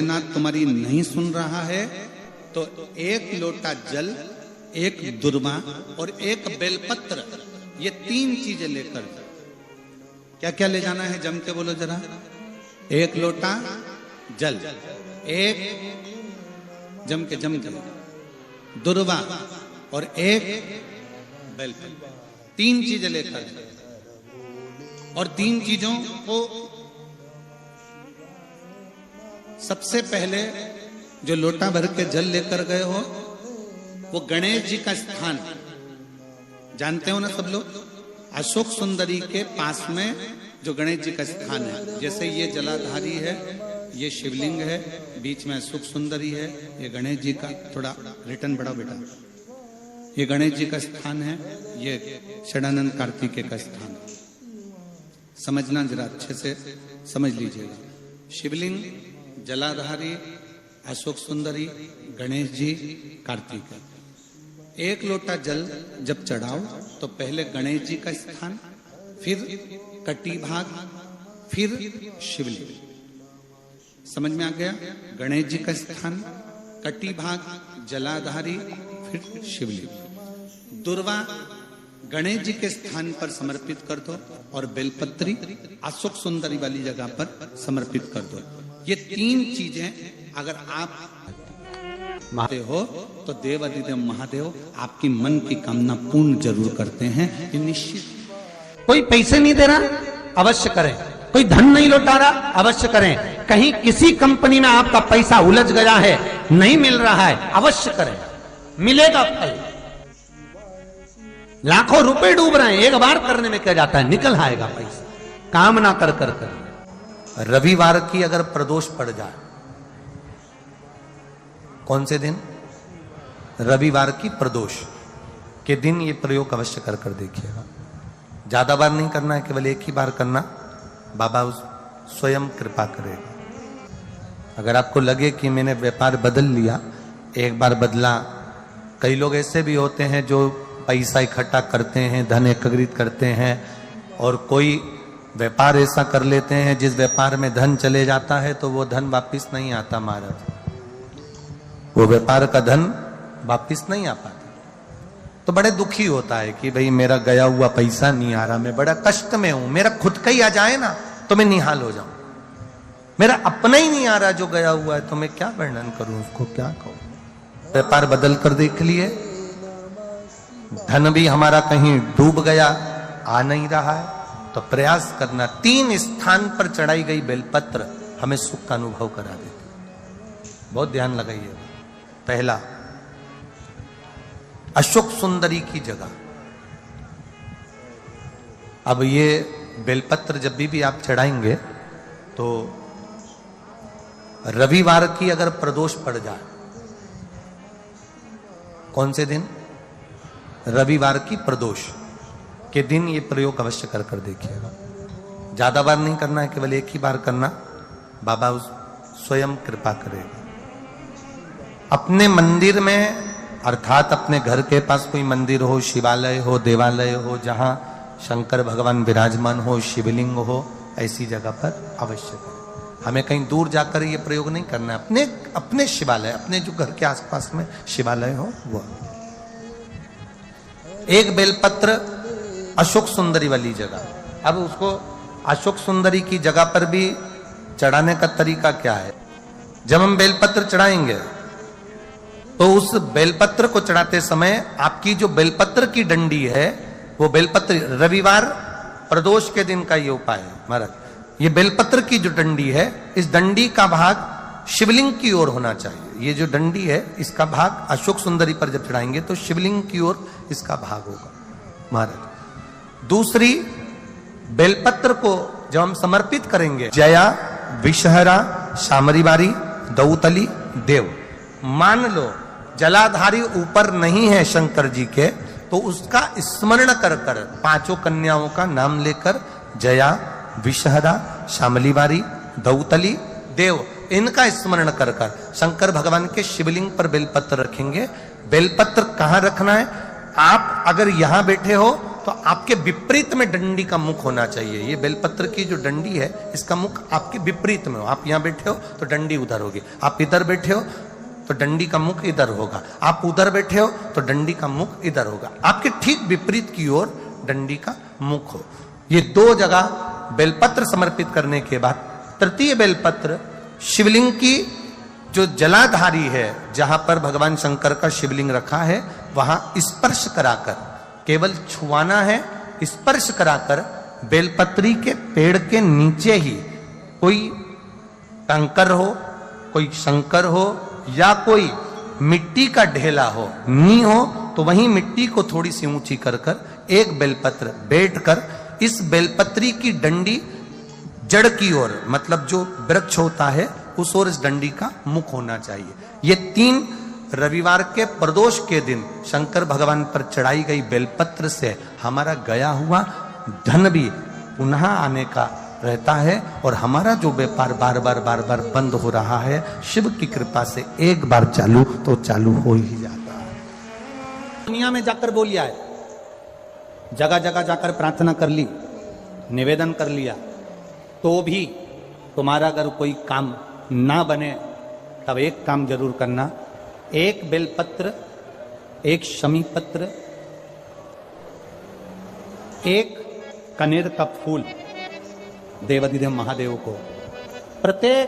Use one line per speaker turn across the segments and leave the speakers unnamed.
नाथ तुम्हारी नहीं सुन रहा है तो एक लोटा जल, एक दुर्वा और एक बेलपत्र, ये 3 चीजें लेकर क्या क्या ले जाना है, जम के बोलो जरा। एक लोटा जल, एक जम के दुर्वा और एक बेलपत्र, 3 चीजें लेकर, और 3 चीजों को सबसे पहले जो लोटा भर के जल लेकर गए हो वो गणेश जी का स्थान जानते हो ना सब लोग, अशोक सुंदरी के पास में जो गणेश जी का स्थान है। जैसे ये जलाधारी है, ये शिवलिंग है, बीच में अशोक सुंदरी है, ये गणेश जी का, थोड़ा रिटर्न बढ़ाओ बेटा, ये गणेश जी का स्थान है, ये षडानंद कार्तिकेय का स्थान है। समझना जरा अच्छे से समझ लीजिएगा। शिवलिंग, जलाधारी, अशोक सुंदरी, गणेश जी, कार्तिक। एक लोटा जल जब चढ़ाओ तो पहले गणेश जी का स्थान, फिर कटी भाग, फिर शिवलिंग। समझ में आ गया? गणेश जी का स्थान, कटी भाग, जलाधारी, फिर शिवलिंग। दुर्वा गणेश जी के स्थान पर समर्पित कर दो और बेलपत्री अशोक सुंदरी वाली जगह पर समर्पित कर दो। ये 3 चीजें अगर आप महादेव हो तो देव अधिदेव महादेव आपकी मन की कामना पूर्ण जरूर करते हैं, ये निश्चित।
कोई पैसे नहीं दे रहा, अवश्य करें। कोई धन नहीं लौटा रहा, अवश्य करें। कहीं किसी कंपनी में आपका पैसा उलझ गया है, नहीं मिल रहा है, अवश्य करें, मिलेगा फल। लाखों रुपए डूब रहे हैं, एक बार करने में क्या जाता है, निकल आएगा पैसा, काम ना कर कर कर।
रविवार की अगर प्रदोष पड़ जाए, कौन से दिन? रविवार की प्रदोष के दिन ये प्रयोग अवश्य कर कर देखिएगा। ज्यादा बार नहीं करना है, केवल एक ही बार करना, बाबा स्वयं कृपा करेगा। अगर आपको लगे कि मैंने व्यापार बदल लिया, एक बार बदला। कई लोग ऐसे भी होते हैं जो पैसा इकट्ठा करते हैं, धन एकत्रित करते हैं, और कोई व्यापार ऐसा कर लेते हैं जिस व्यापार में धन चले जाता है तो वो धन वापिस नहीं आता महाराज, वो व्यापार का धन वापिस नहीं आ पाता। तो बड़े दुखी होता है कि भाई मेरा गया हुआ पैसा नहीं आ रहा, मैं बड़ा कष्ट में हूं, मेरा खुद का ही आ जाए ना तो मैं निहाल हो जाऊं, मेरा अपना ही नहीं आ रहा जो गया हुआ है, तो मैं क्या वर्णन करूं, उसको क्या कहूं। व्यापार बदल कर देख लिए, धन भी हमारा कहीं डूब गया, आ नहीं रहा है, तो प्रयास करना। 3 स्थान पर चढ़ाई गई बेलपत्र हमें सुख का अनुभव करा देती, बहुत ध्यान लगाइए। पहला, अशोक सुंदरी की जगह। अब ये बेलपत्र जब भी आप चढ़ाएंगे तो रविवार की अगर प्रदोष पड़ जाए, कौन से दिन? रविवार की प्रदोष के दिन ये प्रयोग अवश्य कर कर देखिएगा। ज्यादा बार नहीं करना है, केवल एक ही बार करना, बाबा स्वयं कृपा करेगा। अपने मंदिर में, अर्थात अपने घर के पास कोई मंदिर हो, शिवालय हो, देवालय हो, जहां शंकर भगवान विराजमान हो, शिवलिंग हो, ऐसी जगह पर अवश्य करें। हमें कहीं दूर जाकर ये प्रयोग नहीं करना है, अपने शिवालय, अपने जो घर के आसपास में शिवालय हो वो। एक बेलपत्र अशोक सुंदरी वाली जगह। अब उसको अशोक सुंदरी की जगह पर भी चढ़ाने का तरीका क्या है? जब हम बेलपत्र चढ़ाएंगे तो उस बेलपत्र को चढ़ाते समय आपकी जो बेलपत्र की डंडी है, वो बेलपत्र, रविवार प्रदोष के दिन का ये उपाय है महाराज। ये बेलपत्र की जो डंडी है, इस डंडी का भाग शिवलिंग की ओर होना चाहिए। ये जो डंडी है, इसका भाग अशोक सुंदरी पर जब चढ़ाएंगे तो शिवलिंग की ओर इसका भाग होगा महाराज। दूसरी, बेलपत्र को जब हम समर्पित करेंगे, जया, विषहरा, शामरीवारी, दौतली, देव। मान लो जलाधारी ऊपर नहीं है शंकर जी के, तो उसका स्मरण कर कर 5 कन्याओं का नाम लेकर जया, विषहरा, शामलीवारी, दौतली, देव, इनका स्मरण कर कर शंकर भगवान के शिवलिंग पर बेलपत्र रखेंगे। बेलपत्र कहां रखना है? आप अगर यहां बैठे हो तो आपके विपरीत में डंडी का मुख होना चाहिए। ये बेलपत्र की जो डंडी है इसका मुख आपके विपरीत में हो। आप यहां बैठे हो तो डंडी उधर होगी, आप इधर बैठे हो तो डंडी का मुख इधर होगा, आप उधर बैठे हो तो डंडी का मुख इधर होगा। आपके ठीक विपरीत की ओर डंडी का मुख हो। ये दो जगह बेलपत्र समर्पित करने के बाद तृतीय बेलपत्र शिवलिंग की जो जलाधारी है, जहां पर भगवान शंकर का शिवलिंग रखा है, वहां स्पर्श कराकर, केवल छुआना है, स्पर्श कराकर बेलपत्री के पेड़ के नीचे ही कोई कंकर हो, कोई शंकर हो या कोई मिट्टी का ढेला हो, नी हो, तो वहीं मिट्टी को थोड़ी सी ऊंची कर एक बेलपत्र बैठकर इस बेलपत्री की डंडी जड़ की ओर, मतलब जो वृक्ष होता है उस ओर इस डंडी का मुख होना चाहिए। ये 3 रविवार के प्रदोष के दिन शंकर भगवान पर चढ़ाई गई बेलपत्र से हमारा गया हुआ धन भी पुनः आने का रहता है और हमारा जो व्यापार बार बार बंद हो रहा है, शिव की कृपा से एक बार चालू तो चालू हो ही जाता है।
दुनिया में जाकर बोलिया है, जगह जगह जाकर प्रार्थना कर ली, निवेदन कर लिया, तो भी तुम्हारा अगर कोई काम ना बने तब एक काम जरूर करना, एक बेलपत्र, एक शमी पत्र, एक कनेर का फूल देवाधिदेव महादेव को प्रत्येक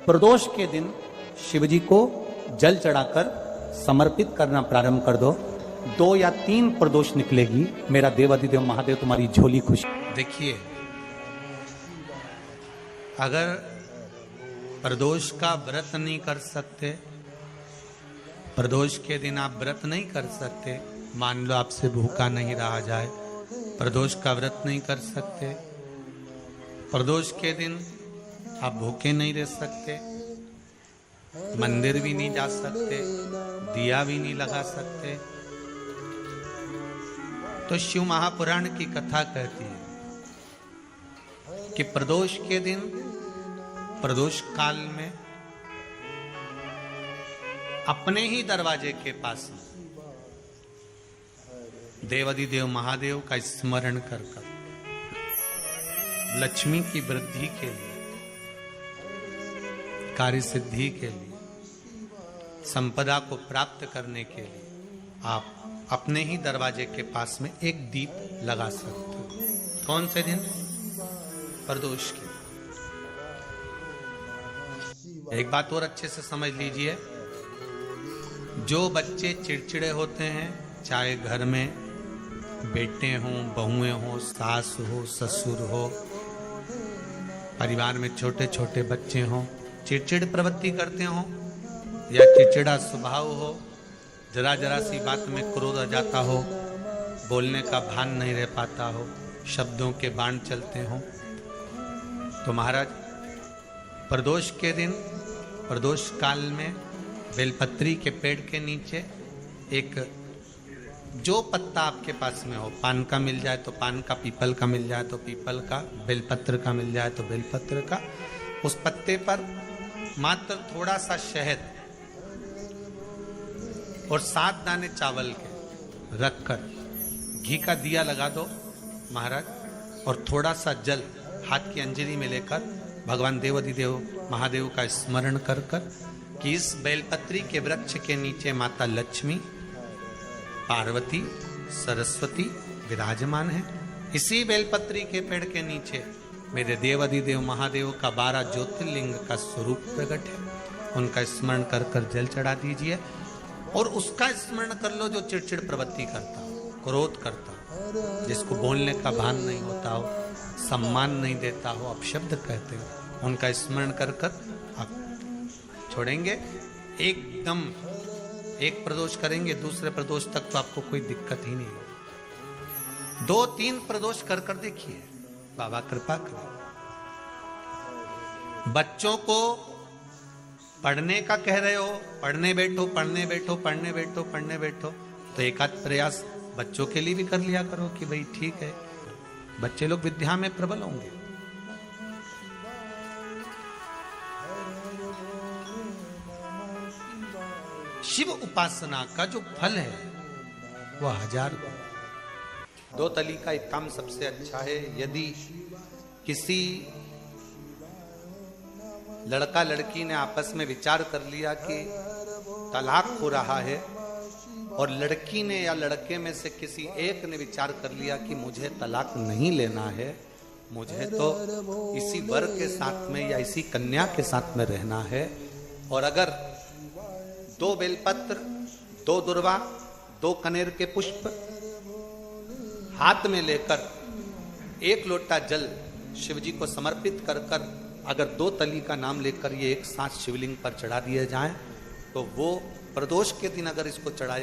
प्रदोष के दिन शिवजी को जल चढ़ाकर समर्पित करना प्रारंभ कर दो। 2 या 3 प्रदोष निकलेगी, मेरा देवाधिदेव महादेव तुम्हारी झोली खुश।
देखिए, अगर प्रदोष का व्रत नहीं कर सकते, प्रदोष के दिन आप व्रत नहीं कर सकते, मान लो आपसे भूखा नहीं रहा जाए, प्रदोष का व्रत नहीं कर सकते, प्रदोष के दिन आप भूखे नहीं रह सकते, मंदिर भी नहीं जा सकते, दिया भी नहीं लगा सकते, तो शिव महापुराण की कथा कहती है कि प्रदोष के दिन, प्रदोष काल में अपने ही दरवाजे के पास देवाधिदेव महादेव का स्मरण कर लक्ष्मी की वृद्धि के लिए, कार्य सिद्धि के लिए, संपदा को प्राप्त करने के लिए आप अपने ही दरवाजे के पास में एक दीप लगा सकते हो। कौन से दिन? प्रदोष के। एक बात और अच्छे से समझ लीजिए, जो बच्चे चिड़चिड़े होते हैं, चाहे घर में बेटे हों, बहुएं हों, सास हो, ससुर हो, परिवार में छोटे छोटे बच्चे हों, चिड़चिड़ प्रवृत्ति करते हों या चिड़चिड़ा स्वभाव हो, जरा जरा सी बात में क्रोध आ जाता हो, बोलने का भान नहीं रह पाता हो, शब्दों के बाण चलते हों, तो महाराज प्रदोष के दिन, प्रदोष काल में बेलपत्री के पेड़ के नीचे एक, जो पत्ता आपके पास में हो, पान का मिल जाए तो पान का, पीपल का मिल जाए तो पीपल का, बेलपत्र का मिल जाए तो बेलपत्र का, उस पत्ते पर मात्र थोड़ा सा शहद और 7 दाने चावल के रखकर घी का दिया लगा दो महाराज, और थोड़ा सा जल हाथ की अंजलि में लेकर भगवान देवाधिदेव महादेव का स्मरण कर कि इस बेलपत्री के वृक्ष के नीचे माता लक्ष्मी, पार्वती, सरस्वती विराजमान है। इसी बेलपत्री के पेड़ के नीचे मेरे देवाधिदेव महादेव का 12 ज्योतिर्लिंग का स्वरूप प्रकट है। उनका स्मरण कर जल चढ़ा दीजिए और उसका स्मरण कर लो जो चिड़चिड़ प्रवृत्ति करता हो, क्रोध करता हो, जिसको बोलने का भान नहीं होता हो, सम्मान नहीं देता हो, अपशब्द कहते हो, उनका स्मरण कर आप छोड़ेंगे। एकदम एक प्रदोष करेंगे, दूसरे प्रदोष तक तो आपको कोई दिक्कत ही नहीं होगी। 2-3 प्रदोष कर देखिए, बाबा कृपा करें। बच्चों को पढ़ने का कह रहे हो, पढ़ने बैठो, पढ़ने बैठो, पढ़ने बैठो, पढ़ने बैठो, तो एक आध प्रयास बच्चों के लिए भी कर लिया करो कि भाई ठीक है, बच्चे लोग विद्या में प्रबल होंगे। शिव उपासना का जो फल है वह 1000 गुना।
दो तली का एक काम सबसे अच्छा है। यदि किसी लड़का लड़की ने आपस में विचार कर लिया कि तलाक हो रहा है, और लड़की ने या लड़के में से किसी एक ने विचार कर लिया कि मुझे तलाक नहीं लेना है, मुझे तो इसी वर के साथ में या इसी कन्या के साथ में रहना है, और अगर 2 बेलपत्र, 2 दुर्वा, 2 कनेर के पुष्प हाथ में लेकर 1 लोटा जल शिव जी को समर्पित कर कर अगर 2 तली का नाम लेकर ये एक साथ शिवलिंग पर चढ़ा दिए जाएं, तो वो प्रदोष के दिन अगर इसको चढ़ाए